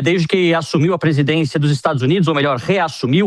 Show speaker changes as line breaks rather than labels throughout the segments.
desde que assumiu a presidência dos Estados Unidos, ou melhor, reassumiu,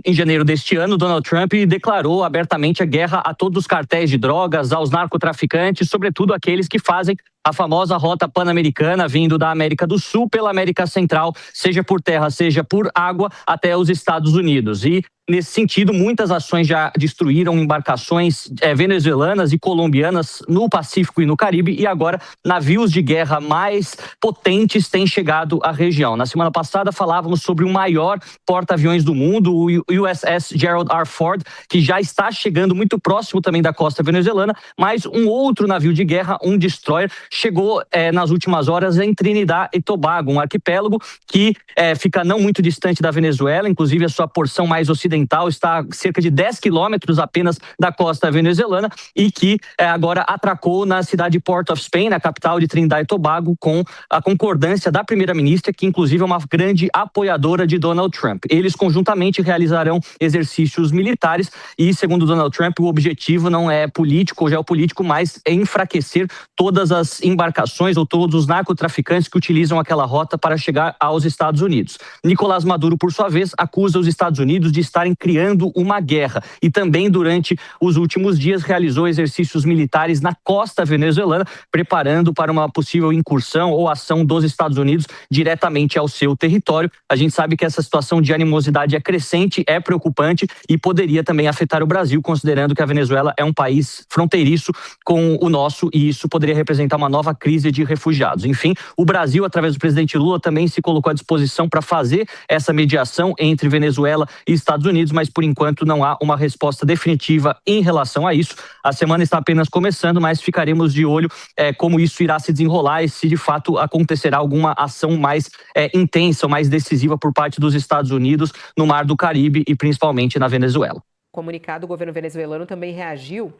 em janeiro deste ano, Donald Trump declarou abertamente a guerra a todos os cartéis de drogas, aos narcotraficantes, sobretudo aqueles que fazem a famosa rota pan-americana vindo da América do Sul pela América Central, seja por terra, seja por água, até os Estados Unidos. E, nesse sentido, muitas ações já destruíram embarcações venezuelanas e colombianas no Pacífico e no Caribe, e agora navios de guerra mais potentes têm chegado à região. Na semana passada falávamos sobre o maior porta-aviões do mundo, o USS Gerald R. Ford, que já está chegando muito próximo também da costa venezuelana, mas um outro navio de guerra, um destroyer, chegou nas últimas horas em Trinidad e Tobago, um arquipélago que fica não muito distante da Venezuela, inclusive a sua porção mais ocidental está a cerca de 10 quilômetros apenas da costa venezuelana, e que agora atracou na cidade de Port of Spain, na capital de Trinidad e Tobago, com a concordância da primeira-ministra, que inclusive é uma grande apoiadora de Donald Trump. Eles conjuntamente realizarão exercícios militares e, segundo Donald Trump, o objetivo não é político ou geopolítico, mas é enfraquecer todas as embarcações ou todos os narcotraficantes que utilizam aquela rota para chegar aos Estados Unidos. Nicolás Maduro, por sua vez, acusa os Estados Unidos de estarem criando uma guerra e também, durante os últimos dias, realizou exercícios militares na costa venezuelana, preparando para uma possível incursão ou ação dos Estados Unidos diretamente ao seu território. A gente sabe que essa situação de animosidade é crescente, é preocupante e poderia também afetar o Brasil, considerando que a Venezuela é um país fronteiriço com o nosso, e isso poderia representar uma nova crise de refugiados. Enfim, o Brasil, através do presidente Lula, também se colocou à disposição para fazer essa mediação entre Venezuela e Estados Unidos, mas por enquanto não há uma resposta definitiva em relação a isso. A semana está apenas começando, mas ficaremos de olho como isso irá se desenrolar e se de fato acontecerá alguma ação mais intensa, mais decisiva por parte dos Estados Unidos no Mar do Caribe e principalmente na Venezuela.
Comunicado, o governo venezuelano também reagiu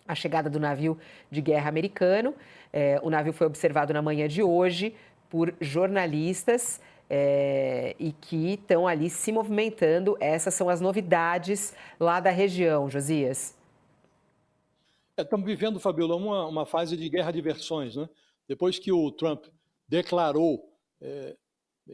à chegada do navio de guerra americano. O navio foi observado na manhã de hoje por jornalistas e que estão ali se movimentando. Essas são as novidades lá da região, Josias.
Estamos vivendo, Fabiola, uma fase de guerra de versões, né? Depois que o Trump declarou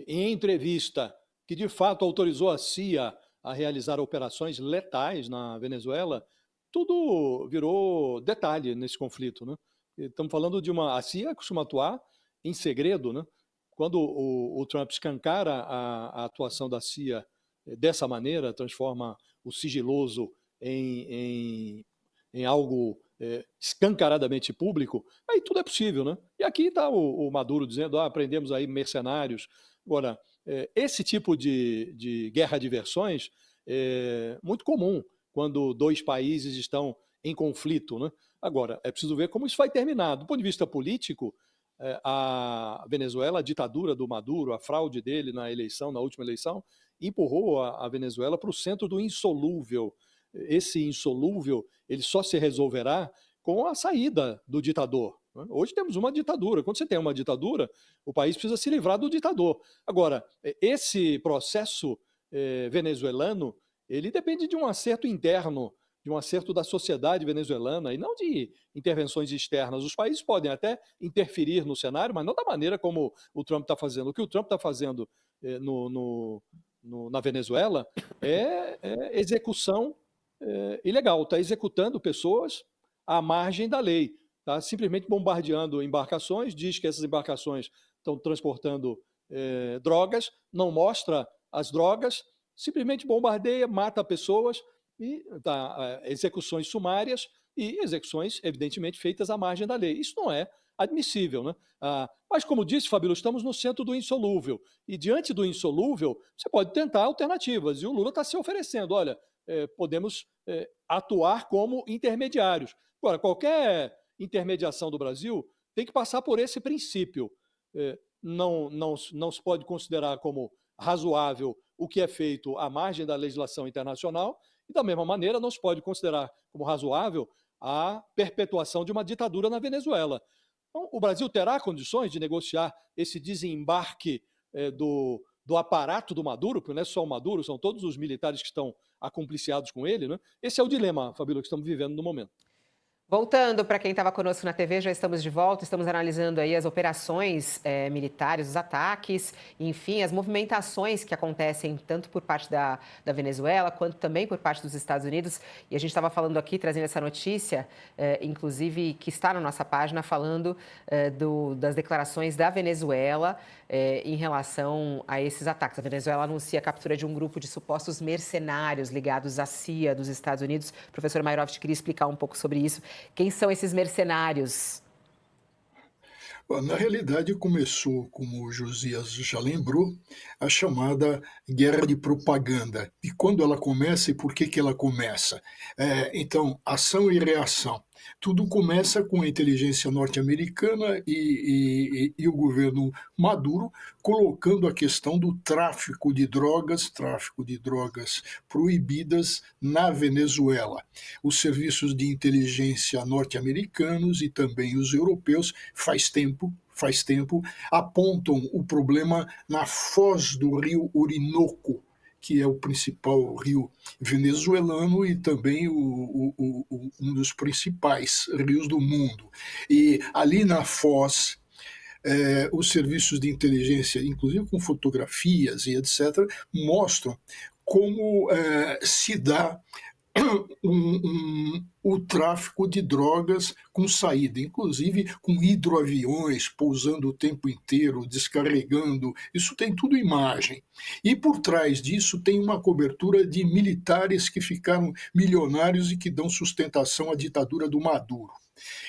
em entrevista que de fato autorizou a CIA a realizar operações letais na Venezuela, tudo virou detalhe nesse conflito, né? Estamos falando de a CIA costuma atuar em segredo, né? Quando o Trump escancara a atuação da CIA dessa maneira, transforma o sigiloso em algo escancaradamente público, aí tudo é possível, né? E aqui está o Maduro dizendo, aprendemos aí mercenários. Agora, esse tipo de guerra de versões é muito comum quando dois países estão em conflito, né? Agora, é preciso ver como isso vai terminar. Do ponto de vista político, a Venezuela, a ditadura do Maduro, a fraude dele na última eleição, empurrou a Venezuela para o centro do insolúvel. Esse insolúvel, ele só se resolverá com a saída do ditador. Hoje temos uma ditadura. Quando você tem uma ditadura, o país precisa se livrar do ditador. Agora, esse processo venezuelano, ele depende de um acerto interno, de um acerto da sociedade venezuelana e não de intervenções externas. Os países podem até interferir no cenário, mas não da maneira como o Trump está fazendo. O que o Trump está fazendo na Venezuela é execução ilegal, está executando pessoas à margem da lei, está simplesmente bombardeando embarcações, diz que essas embarcações estão transportando drogas, não mostra as drogas, simplesmente bombardeia, mata pessoas, e execuções sumárias e execuções, evidentemente, feitas à margem da lei. Isso não é admissível, né? Mas, como disse, Fabíola, estamos no centro do insolúvel. E, diante do insolúvel, você pode tentar alternativas. E o Lula está se oferecendo. Olha, podemos atuar como intermediários. Agora, qualquer intermediação do Brasil tem que passar por esse princípio. Não se pode considerar como razoável o que é feito à margem da legislação internacional, e, da mesma maneira, não se pode considerar como razoável a perpetuação de uma ditadura na Venezuela. Então, o Brasil terá condições de negociar esse desembarque do aparato do Maduro, porque não é só o Maduro, são todos os militares que estão acompliciados com ele, né? Esse é o dilema, Fabíola, que estamos vivendo no momento.
Voltando para quem estava conosco na TV, já estamos de volta, estamos analisando aí as operações militares, os ataques, enfim, as movimentações que acontecem tanto por parte da Venezuela quanto também por parte dos Estados Unidos. E a gente estava falando aqui, trazendo essa notícia, inclusive que está na nossa página, falando das declarações da Venezuela em relação a esses ataques. A Venezuela anuncia a captura de um grupo de supostos mercenários ligados à CIA dos Estados Unidos. O professor Mairovich queria explicar um pouco sobre isso. Quem são esses mercenários?
Na realidade, começou, como o Josias já lembrou, a chamada guerra de propaganda. E quando ela começa e por que que ela começa? Então, ação e reação. Tudo começa com a inteligência norte-americana e o governo Maduro colocando a questão do tráfico de drogas proibidas na Venezuela. Os serviços de inteligência norte-americanos e também os europeus faz tempo, apontam o problema na foz do rio Orinoco, que é o principal rio venezuelano e também um dos principais rios do mundo. E ali na foz, os serviços de inteligência, inclusive com fotografias e etc., mostram como se dá o tráfico de drogas com saída, inclusive com hidroaviões pousando o tempo inteiro, descarregando, isso tem tudo imagem. E por trás disso tem uma cobertura de militares que ficaram milionários e que dão sustentação à ditadura do Maduro.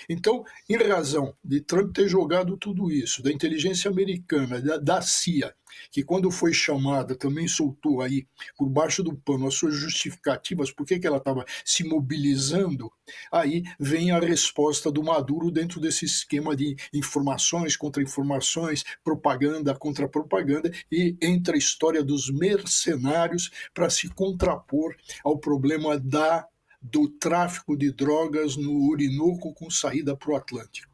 Então, em razão de Trump ter jogado tudo isso, da inteligência americana, da CIA, que quando foi chamada também soltou aí por baixo do pano as suas justificativas, por que ela estava se mobilizando, aí vem a resposta do Maduro dentro desse esquema de informações contra informações, propaganda contra propaganda, e entra a história dos mercenários para se contrapor ao problema do tráfico de drogas no Orinoco com saída para o Atlântico.